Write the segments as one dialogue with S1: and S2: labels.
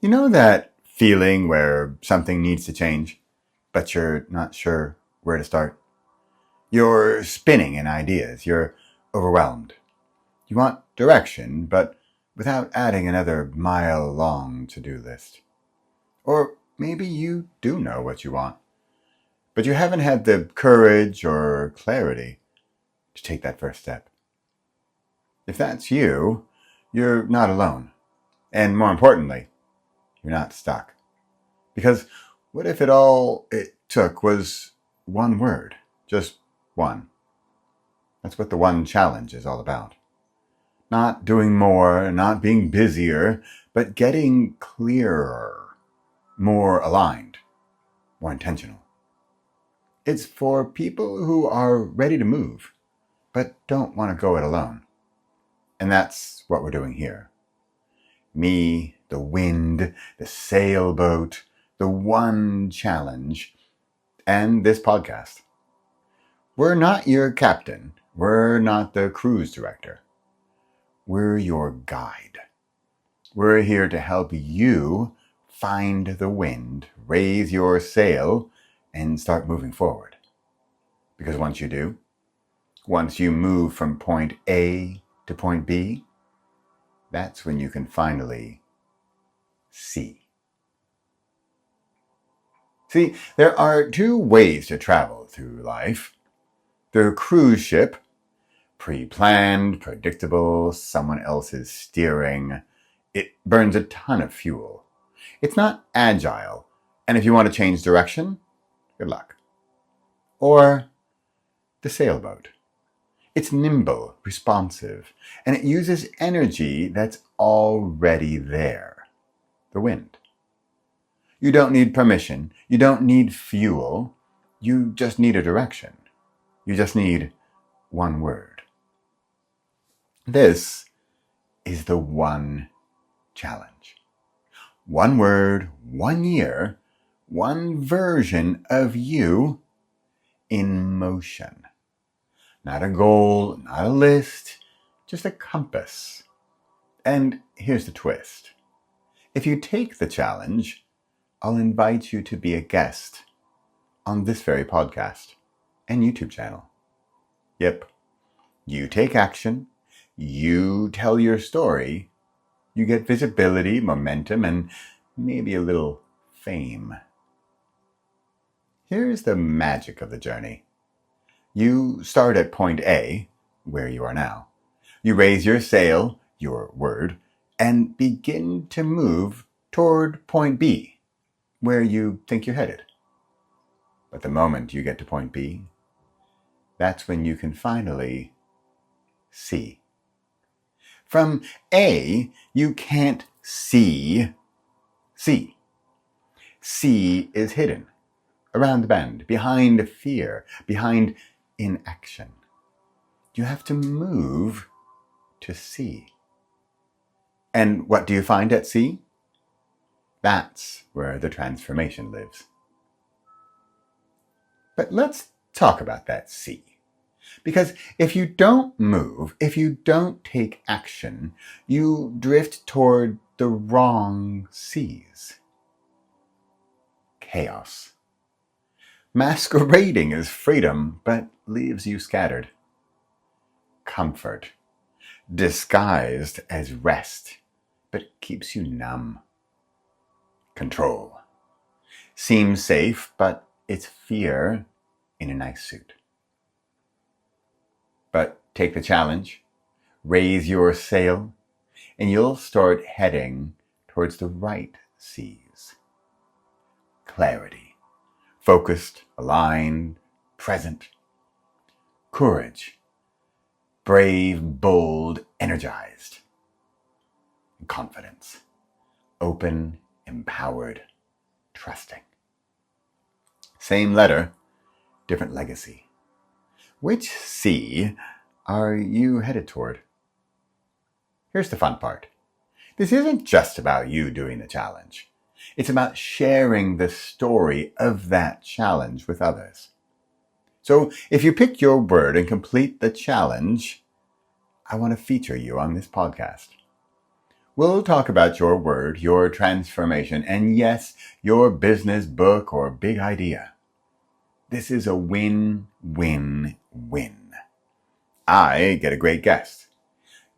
S1: You know that feeling where something needs to change, but you're not sure where to start? You're spinning in ideas. You're overwhelmed. You want direction, but without adding another mile-long to-do list. Or maybe you do know what you want, but you haven't had the courage or clarity to take that first step. If that's you, you're not alone. And more importantly, you're not stuck. Because what if all it took was one word? Just one. That's what the one challenge is all about. Not doing more, not being busier, but getting clearer, more aligned, more intentional. It's for people who are ready to move, but don't want to go it alone. And that's what we're doing here. Me, the wind, the sailboat, the one challenge, and this podcast. We're not your captain. We're not the cruise director. We're your guide. We're here to help you find the wind, raise your sail, and start moving forward. Because once you do, once you move from point A to point B, that's when you can finally see. See, there are two ways to travel through life. The cruise ship, pre-planned, predictable, someone else's steering. It burns a ton of fuel. It's not agile, and if you want to change direction, good luck. Or the sailboat. It's nimble, responsive, and it uses energy that's already there. The wind. You don't need permission. You don't need fuel. You just need a direction. You just need one word. This is the one challenge. One word, 1 year, one version of you in motion. Not a goal, not a list, just a compass. And here's the twist. If you take the challenge, I'll invite you to be a guest on this very podcast and YouTube channel. Yep. You take action, you tell your story, you get visibility, momentum, and maybe a little fame. Here's the magic of the journey. You start at point A, where you are now. You raise your sail, your word, and begin to move toward point B, where you think you're headed. But the moment you get to point B, that's when you can finally see. From A, you can't see C. C is hidden, around the bend, behind fear, behind inaction. You have to move to C. And what do you find at C? That's where the transformation lives. But let's talk about that C. Because if you don't move, if you don't take action, you drift toward the wrong C's. Chaos. Masquerading as freedom, but leaves you scattered. Comfort. Disguised as rest, but keeps you numb. Control. Seems safe, but it's fear in a nice suit. But take the challenge, raise your sail, and you'll start heading towards the right C's. Clarity. Focused, aligned, present. Courage. Brave, bold, energized. And confidence. Open, empowered, trusting. Same letter, different legacy. Which C are you headed toward? Here's the fun part. This isn't just about you doing the challenge. It's about sharing the story of that challenge with others. So if you pick your word and complete the challenge, I want to feature you on this podcast. We'll talk about your word, your transformation, and yes, your business, book, or big idea. This is a win-win-win. I get a great guest.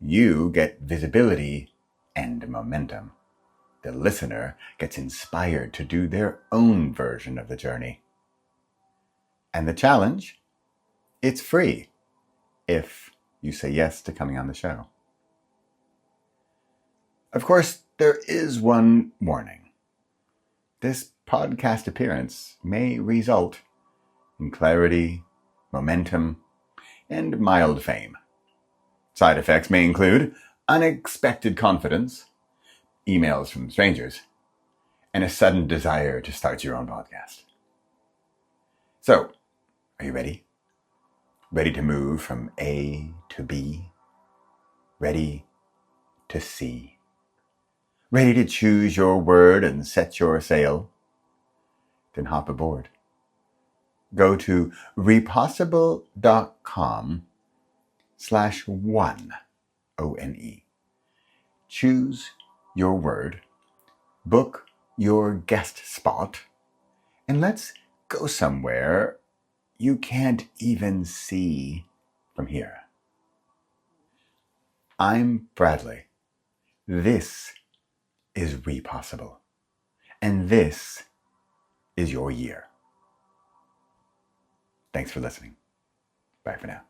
S1: You get visibility and momentum. The listener gets inspired to do their own version of the journey. And the challenge? It's free if you say yes to coming on the show. Of course, there is one warning. This podcast appearance may result in clarity, momentum, and mild fame. Side effects may include unexpected confidence, emails from strangers, and a sudden desire to start your own podcast. So, are you ready? Ready to move from A to B? Ready to see? Ready to choose your word and set your sail? Then hop aboard. Go to repossible.com/one, O-N-E. Choose your word, book your guest spot, and let's go somewhere you can't even see from here. I'm Bradley. This is Repossible. And this is your year. Thanks for listening. Bye for now.